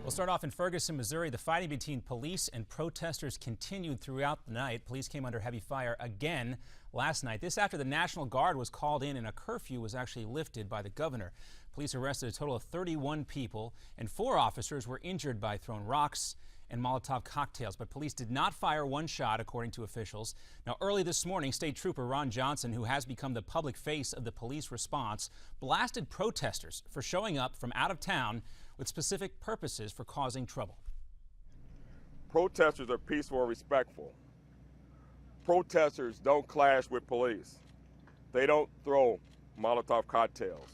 We'll start off in Ferguson, Missouri. The fighting between police and protesters continued throughout the night. Police came under heavy fire again last night. This after the National Guard was called in and a curfew was actually lifted by the governor. Police arrested a total of 31 people and 4 officers were injured by thrown rocks and Molotov cocktails, but police did not fire one shot, according to officials. Now, early this morning, State Trooper Ron Johnson, who has become the public face of the police response, blasted protesters for showing up from out of town with specific purposes for causing trouble. Protesters are peaceful and respectful. Protesters don't clash with police. They don't throw Molotov cocktails.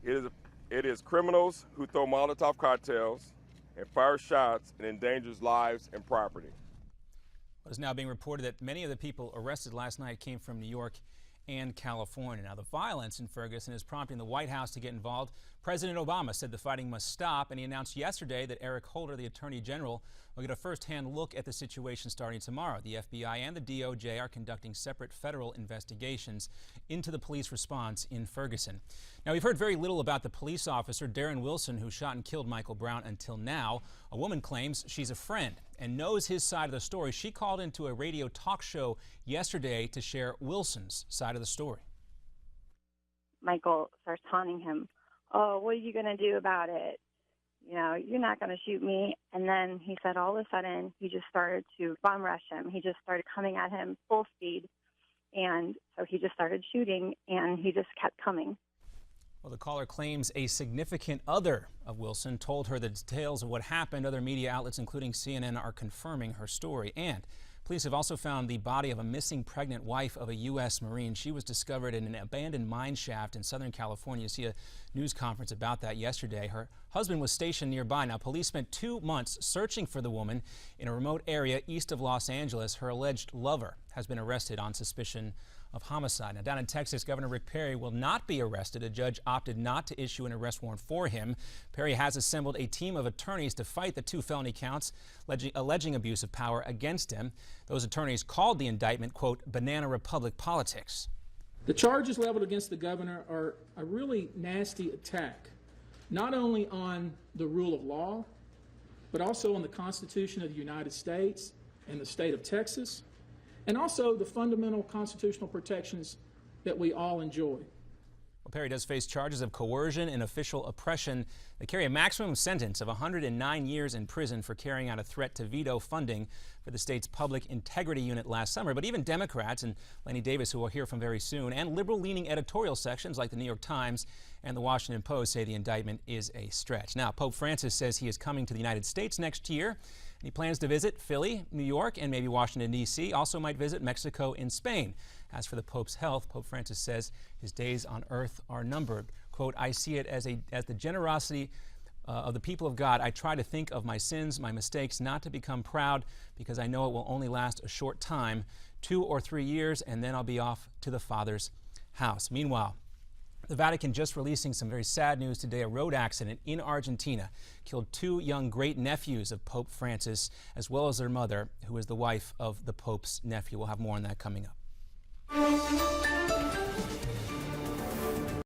It is criminals who throw Molotov cocktails and fire shots and endangers lives and property. It is now being reported that many of the people arrested last night came from New York and California. Now, the violence in Ferguson is prompting the White House to get involved. President Obama said the fighting must stop, and he announced yesterday that Eric Holder, the Attorney General, will get a first-hand look at the situation starting tomorrow. The FBI and the DOJ are conducting separate federal investigations into the police response in Ferguson. Now, we've heard very little about the police officer, Darren Wilson, who shot and killed Michael Brown until now. A woman claims she's a friend and knows his side of the story. She called into a radio talk show yesterday to share Wilson's side of the story. Michael starts taunting him. "Oh, what are you going to do about it? You know, you're not going to shoot me." And then he said all of a sudden he just started to bum rush him. He just started coming at him full speed. And so he just started shooting, and he just kept coming. Well, the caller claims a significant other of Wilson told her the details of what happened. Other media outlets, including CNN, are confirming her story. And police have also found the body of a missing pregnant wife of a U.S. Marine. She was discovered in an abandoned mine shaft in Southern California. You see a news conference about that yesterday. Her husband was stationed nearby. Now, police spent 2 months searching for the woman in a remote area east of Los Angeles. Her alleged lover has been arrested on suspicion of homicide. Now, down in Texas, Governor Rick Perry will not be arrested. A judge opted not to issue an arrest warrant for him. Perry has assembled a team of attorneys to fight the 2 felony counts alleging abuse of power against him. Those attorneys called the indictment, quote, "Banana Republic politics." The charges leveled against the governor are a really nasty attack, not only on the rule of law, but also on the Constitution of the United States and the state of Texas, and also the fundamental constitutional protections that we all enjoy. Well, Perry does face charges of coercion and official oppression that carry a maximum sentence of 109 years in prison for carrying out a threat to veto funding for the state's public integrity unit last summer. But even Democrats, and Lanny Davis, who we'll hear from very soon, and liberal-leaning editorial sections like the New York Times and the Washington Post say the indictment is a stretch. Now, Pope Francis says he is coming to the United States next year. He plans to visit Philly, New York, and maybe Washington, D.C. Also might visit Mexico and Spain. As for the Pope's health, Pope Francis says his days on earth are numbered. Quote, "I see it as the generosity of the people of God. I try to think of my sins, my mistakes, not to become proud, because I know it will only last a short time, 2 or 3 years, and then I'll be off to the Father's house." Meanwhile, the Vatican just releasing some very sad news today. A road accident in Argentina killed 2 young great-nephews of Pope Francis, as well as their mother, who is the wife of the Pope's nephew. We'll have more on that coming up.